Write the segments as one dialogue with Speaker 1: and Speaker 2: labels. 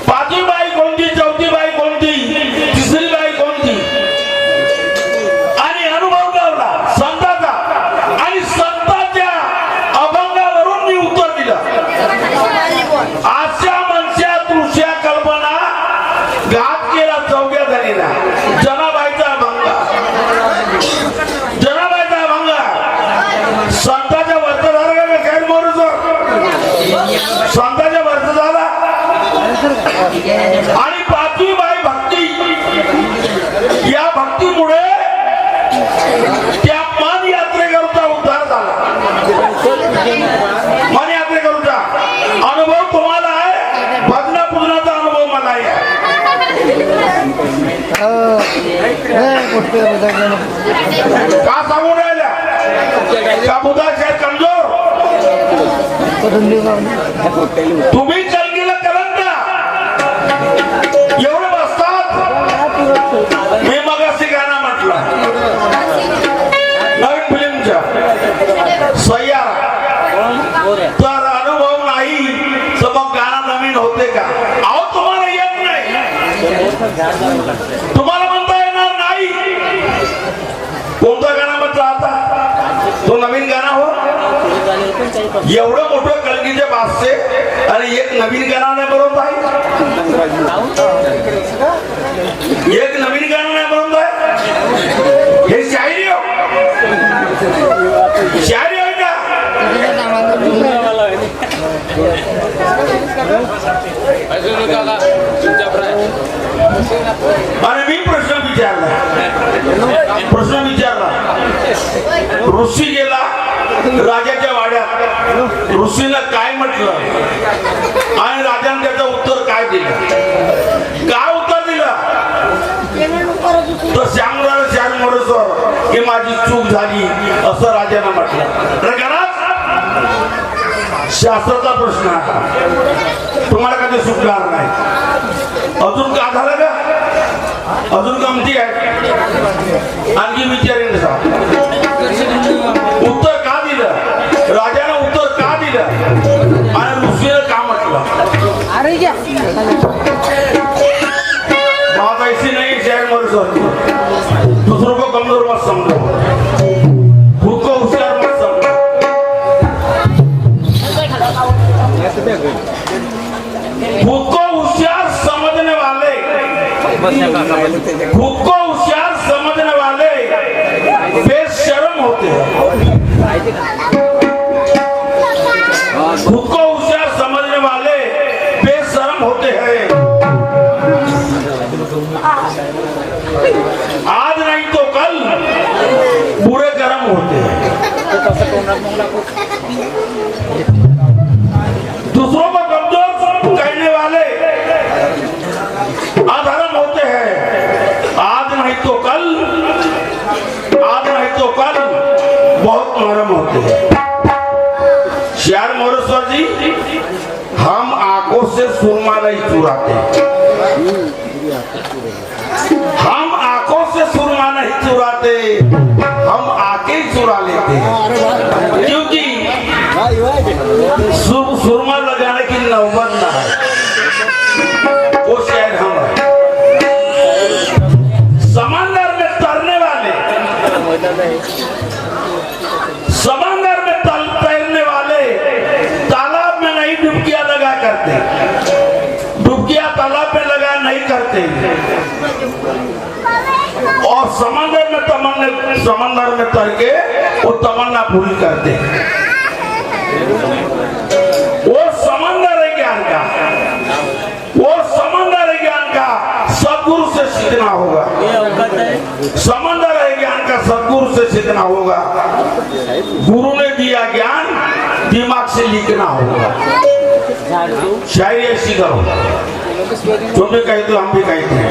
Speaker 1: पाचवी बाई कोणती, चौथी बाई कोणती, तिसरी बाई कोणती, आणि अनुभव लावला संताचा, आणि संताच्या अभंगावरून मी उत्तर दिलं. आशा मनशा तृष्या कल्पना घात केला चौघ्या धनीला. जनाबाईचा अभंग, जनाबाईचा अभंग संताच्या वर्त झाला का खैर मोरूच संताच्या वर्त झाला. आणि पाचवी बाई भक्ती, या भक्तीमुळे त्या मन यात्रेकरूचा उद्धार झाला. मन यात्रेकरूचा अनुभव तुम्हाला आहे, भजना पूजनाचा अनुभव मला आहे. का सांगून राहिल्या का बुधा शायद कमजोर, तुम्ही चल गेलं कलंका एवढं बसतात. मी मगाशी गाणं म्हटलं नवीन फिल्मच्या सह्यारा, तर अनुभव नाही तर मग गाणं नवीन होते का? अहो तुम्हाला येत नाही. तुम्हाला म्हणता येणार नाही. कोणता गाणं म्हटलं आता? तो नवीन गाणं हो. एवढं मोठं कलगीचे बासचे आणि एक नवीन गाणं नाही बरोबर आहे. एक नवीन गाणं नाही बरोबर आहे. हे शायरी हो. शायरी आहे का? आणि मी प्रश्न विचारला. ऋषी गेला राजाच्या वाड्यात. ऋषीनं काय म्हटलं आणि राजाने त्याचं उत्तर काय दिलं? काय उत्तर दिलं? तर श्यामराव श्यामोरेश्वर की माझी चूक झाली असं राजानं म्हटलं. शास्त्राचा प्रश्न आहे, तुम्हाला कधी सुटणार नाही. अजून का झालं का? अजून गमती आहे. आणखी विचारेन उत्तर का दिलं? राजाने उत्तर का दिलं आणि ऋषीने का म्हटलं? बात ऐसी नहीं शहर मोरेश्वर, दूसरों को कमजोर मत समझो, खुद को होशियार मत समझो. खुद को होशियार समझने वाले, खुद को होशियार समझने वाले बेशर्म होते हैं. खुद को होशियार समझने वाले बेशर्म होते हैं. आज नहीं तो कल बुरे गर्म होते हैं. दूसरों को कमजोर कहने वाले अधर्म होते हैं. आज नहीं तो कल बहुत नरम होते हैं. श्याम मोरेश्वर जी, हम आंखों से सुरमा नहीं चुराते. हम आंखों से सुरमा नहीं चुराते, हम आंखें चुरा लेते हैं. क्योंकि सुरमा लगाने की नौबत ना है. वो शायद हम है. समंदर में तैरने वाले, समंदर में तैरने वाले तालाब में नहीं डुबकियां लगा करते. डुबकियां तालाब में लगा नहीं करते. और समंदर में तैर के वो तमन्ना पूरी करते. वो समंदर है ज्ञान का, वो समंदर है ज्ञान का. सदगुरु से सीखना होगा. समंदर है ज्ञान का, सदगुरु से सीखना होगा. गुरु ने दिया ज्ञान, दिमाग से लिखना होगा. शायरी ऐसी करो. तुम भी कहते हो, हम भी कहते हैं.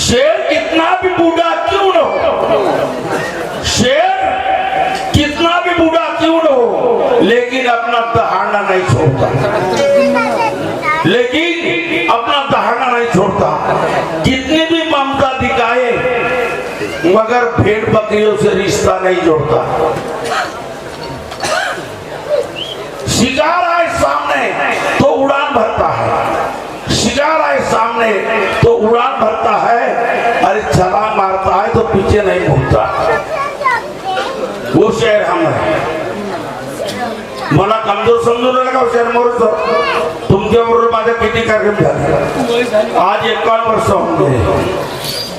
Speaker 1: शेर कितना भी बूढ़ा क्यों न हो, शेर कितना भी बूढ़ा क्यों न हो, लेकिन अपना दहाड़ना नहीं छोड़ता. लेकिन अपना दहाड़ना नहीं छोड़ता. कितनी भी ममता दिखाए मगर भेड़ बकरियों से रिश्ता नहीं जोड़ता. शिकार आए सामने तो उड़ान भरता है. शिकार आए सामने तो उड़ान भरता है. अरे छलांग मारता है तो पीछे नहीं मुड़ता. वो शहर हम है. मला कमजोर समजू नका शहर मोरेश्वर. तुमच्याबरोबर माझे किती कार्यक्रम झाले. आज 51 वर्ष होंगे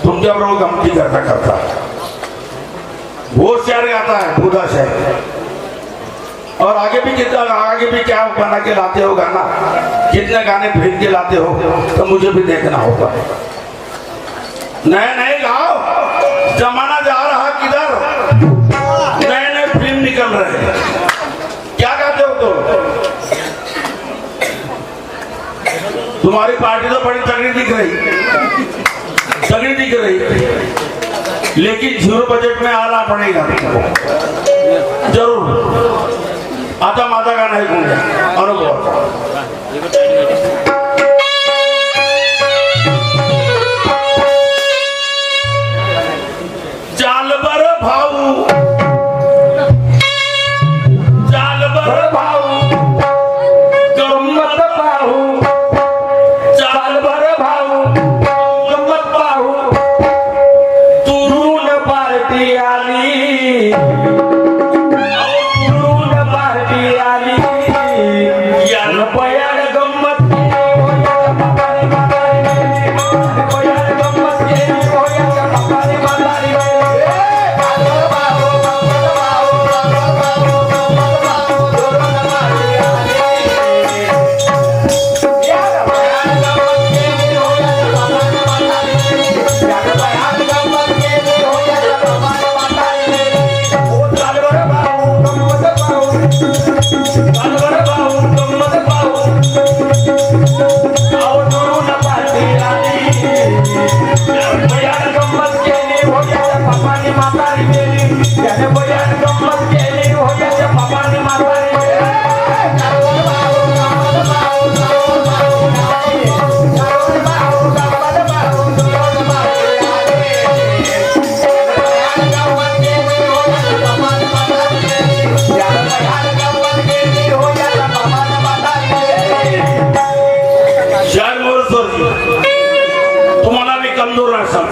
Speaker 1: तुमच्याबरोबर गमती करता. वो शहर गाता है बुधा शहर. और आगे भी क्या बना के लाते हो गाना, कितने गाने भेज के लाते हो, तो मुझे भी देखना होगा. नए नए गाओ. जमाना जा रहा किधर, नए नए फिल्म निकल रहे हैं. क्या गाते हो तुम? तुम्हारी पार्टी तो बड़ी तगड़ी दिख रही, लेकिन 0 बजट में आना पड़ेगा जरूर. आता माझा गाणं ऐकून घ्या. अनुभव. चाल बर भाऊ, चाल बर भाऊ, गंमत पाहू. चाल बर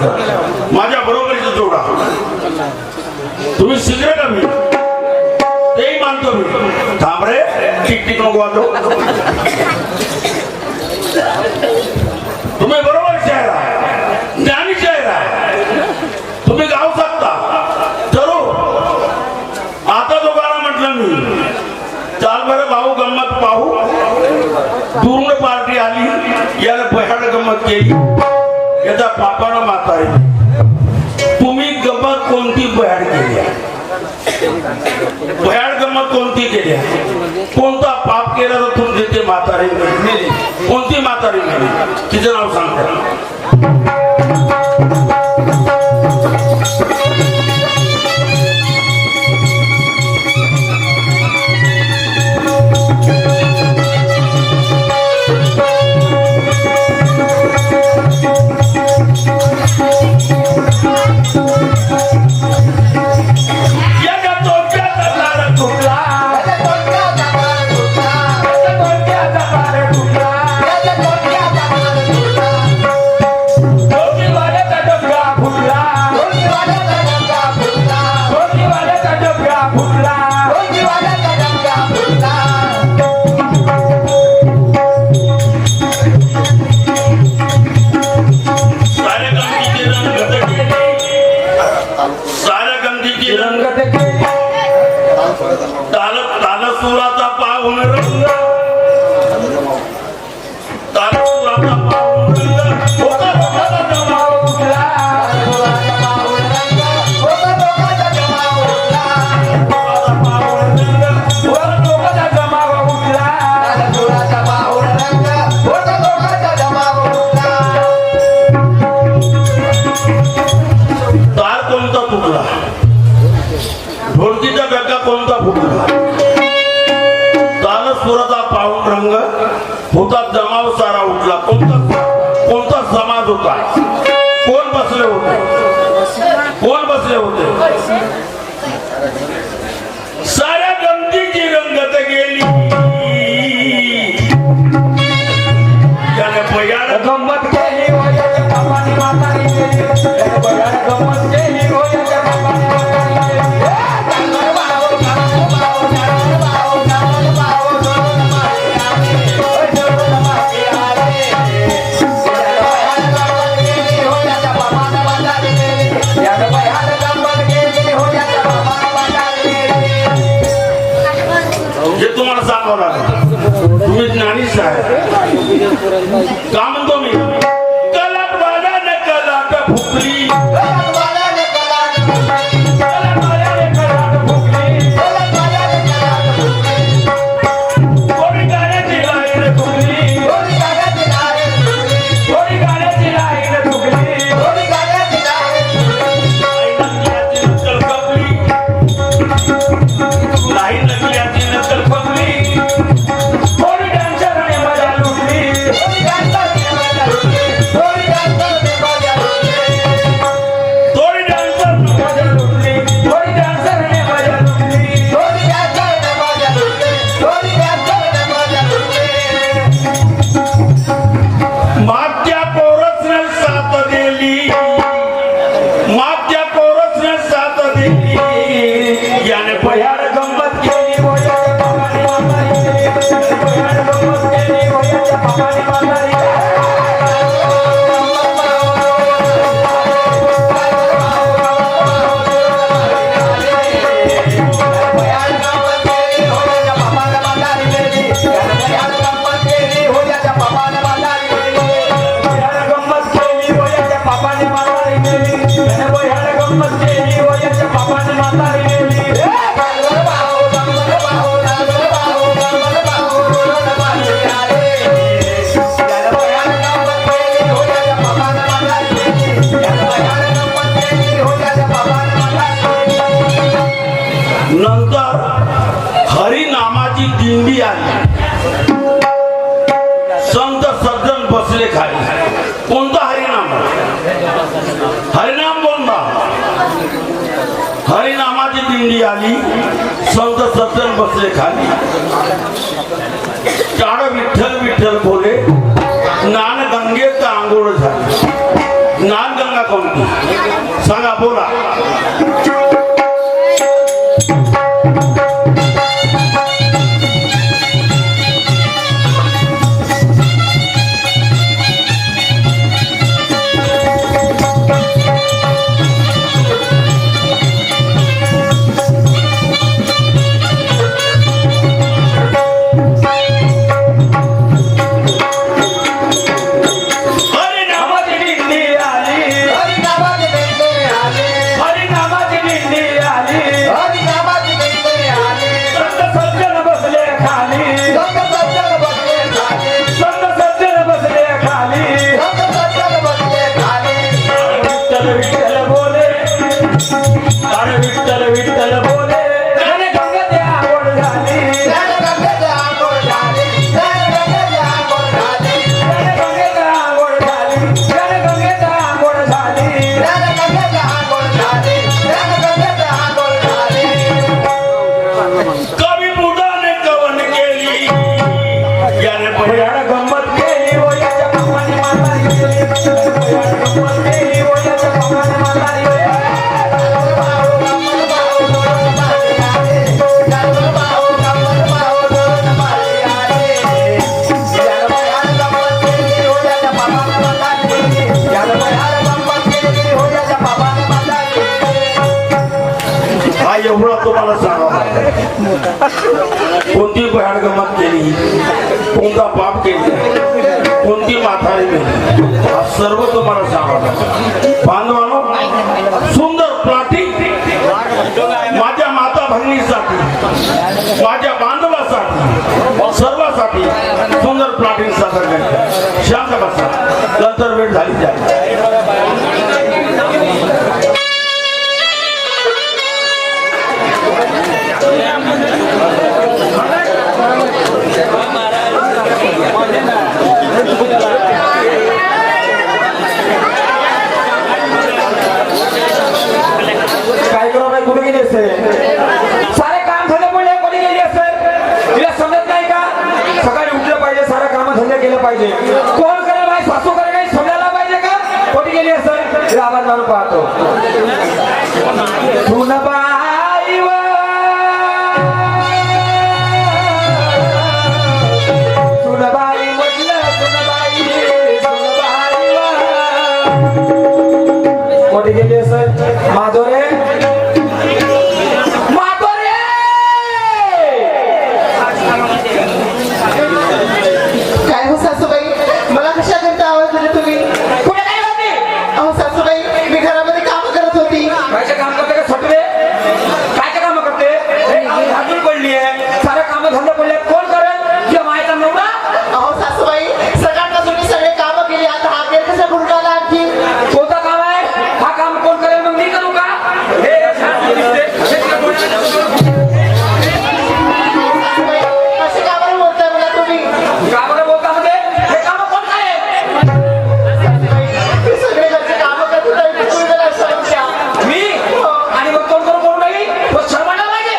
Speaker 1: माणसं माझ्या बरोबरीचा जोडा. तुम्ही शिकले का मी तेही मानतो मी. थांब रे टिक टिक नको वाजव. तुम्ही बरोबर शायर आहे, ज्ञानी शायर आहे, तुम्ही गाऊ शकता. ठरू आता तो गाणं म्हटलं मी. चाल बरं भाऊ गंमत पाहू. दूरनं पार्टी आली, याला भयाड गंमत केली, याचा पापानं माता. तुम्ही गंमत कोणती भयाड केली? भयाड गंमत कोणती केली? कोणता पाप केला तर तुमचे ते म्हातारे मेली? कोणती म्हातारी मेली तिचं नाव सांगता. तालसुराचा पाहुण रंग, तालसुराचा पाहुण रंग, होता लोकांचा जमाव उठला. तालसुराचा पाहुण रंग, होता लोकांचा जमाव उठला. तालसुराचा पाहुण रंग, होता लोकांचा जमाव उठला. तालसुराचा पाहुण रंग, होता लोकांचा जमाव उठला. तार कोणता फुटला? ढोलकीचा बेका कोणता फुटला? तालसुराचा पाहुण रंग, होता जमाव सारा उठला. कोणता समाज होता? कोण बसले होते? कोण बसले होते? साऱ्या गमतीची रंगत गेली. त्याने भयाड गंमत केली हो याच्या बापाने म्हातारी केली. त्याने भयाड गंमत केली हो याच्या बापाने म्हातारी केली. तुम्हाला सांगावं लागेल, तुम्ही ज्ञानीच आहे. का म्हणतो मी? कलाट वाल्याने कलाट फुकली, कलाट वाल्याने कलाट फुकली, कलाट वाल्याने कलाट फुकली, कलाट वाल्याने कलाट फुकली. कोणी गाण्याची लाईन फुकली, कोणी गाण्याची लाईन फुकली, कोणी गाण्याची लाईन फुकली, कोणी गाण्याची लाईन फुकली. नकल कपली, लाईन नकल्याची नकल फुकली. कोणी डान्सरने मजा लुटली, कोणी डान्सरने मजा लुटली, कोणी डान्सरने मजा लुटली, कोणी डान्सरने मजा लुटली, कोणी डान्सरने मजा लुटली, कोणी डान्सरने मजा लुटली, कोणी डान्सरने मजा लुटली. मागच्या कोरसने साथ दिली, मागच्या कोरसने साथ दिली. याने भयाड गंमत केली हो याच्या बापाने म्हातारी केली. भयाड गंमत केली हो याच्या बापाने म्हातारी केली. भयाड गंमत केली हो याच्या बापाने म्हातारी केली. भयाड गंमत केली हो याच्या बापाने म्हातारी केली. भयाड गंमत केली हो याच्या बापाने म्हातारी केली. भयाड गंमत केली हो याच्या बापाने म्हातारी केली. नंतर हरिनामाची दिंडी आली. संत सज्जन बसले खाली. कोणता हरिनाम? हरिनाम कोणता? हरिनामाची दिंडी आली. संत सज्जन बसले खाली. चाड विठ्ठल विठ्ठल बोले. ज्ञान गंगेत आंघोळ झाली. ज्ञान गंगा कोणती? एवढं तुम्हाला सांगावं कोणती भयाड गमत केली कोणता पाप केली कोणती माथारी केली सर्व तुम्हाला सांगावं बांधवानो सुंदर प्लॉटिंग माझ्या माता भगिनीसाठी माझ्या बांधवासाठी सर्वांसाठी सुंदर प्लॉटिंग सादर करते शांत बसा नंतर वेळ झाली जाईल
Speaker 2: काय करू बाई कुठे गेली असेल सारे काम धंदे पडले कोणी गेली असेल तिला समजत नाही का सकाळी उठलं पाहिजे सारे काम धंदे केलं पाहिजे कोण करेल बाई सासू करेल काही समजायला पाहिजे का कोणी गेली असेल तिला आवाज मारून पाहतो सुनबाई व सुनबाई म्हटलं सुनबाई सुनबाई व कोणी गेली असेल माधोरे
Speaker 3: काय हो सासूबाई मला कशा करता आवाज दिला तुम्ही
Speaker 2: कुठे काय होती
Speaker 3: अहो सासूबाई मी घरामध्ये काम करत होती
Speaker 2: कायचे काम करते का छोटवे कायचे काम करते हातून पडली आहे सारे काम धंदे पडले कोण करेल किंवा मायचा नवरा
Speaker 3: अहो सासूबाई सकाळपासून मी सगळे काम केली आता हा गेट कसा गुंडाला आणखी
Speaker 2: कोणता काम आहे हा काम कोण करेल मग मी करू का हे
Speaker 3: सासूबाई असे का बरं बोलताय मला तुम्ही
Speaker 2: का बरं बोलता म्हणजे हे काम कोण काय
Speaker 3: सासूबाई मी सगळे घरचे काम करत होते तुम्ही मला असं म्हणता.
Speaker 2: मी आणि मग कोण करून बोलू नाही तो शर्माला पाहिजे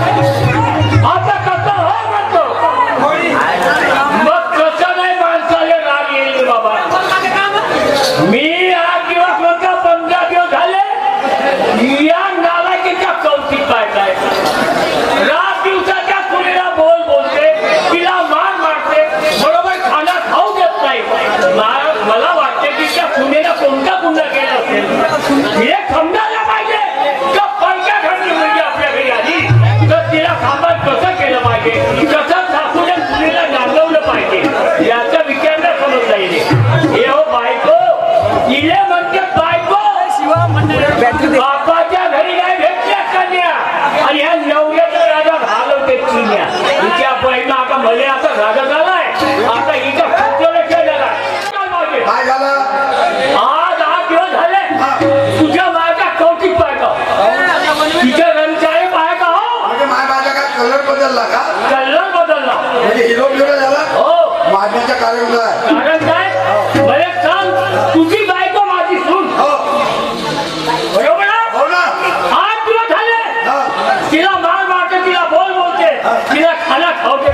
Speaker 4: आता कसं हो म्हणतो मग कसं नाही माणसाला राग येईल बाबा मी 8 दिवस नंतर 15 दिवस झाले या नालायकीच्या कौतिक पाहताय रात दिवसाच्या कुणीला बोल बोलते तिला मार मारते बरोबर खाना खाऊ देत नाही मला वाटते की त्या कुणीला कोणता गुन्हा केला असेल हे समजायला पाहिजे का पैसा घालून म्हणजे आपल्या घरी आली तर तिला सामान कसं केलं पाहिजे कसं सासूने मुलीला नांदवलं पाहिजे याचा विचार नाही समजता येईल हे हो बायको इले म्हणते बायको बापाच्या घरी नाही भेटल्या कन्या आणि ह्या नवऱ्याचा राजा घालवते चिन्या हिच्या बहिणा आता भले आता राजा झालाय आता हिच्या पुतळ्याला केलेला
Speaker 1: काय झालं
Speaker 4: आज 8 दिवस झाले तुझ्या मायाचा कौतिक पाहतो तिच्या रंगचाळे पाहतो
Speaker 1: म्हणजे माझ्या काय कलर बदलला का
Speaker 4: कलर बदलला
Speaker 1: म्हणजे हिरो बिरो झाला
Speaker 4: हो
Speaker 1: मारण्याचा कार्यक्रम आहे
Speaker 4: कारण काय मला सांग तुझी बायको माझी सून
Speaker 1: हो
Speaker 4: बरोबर ना?
Speaker 1: हो ना
Speaker 4: 8 दिवस झाले
Speaker 1: हा.
Speaker 4: तिला मार मारते तिला बोल बोलते तिला खाना खावते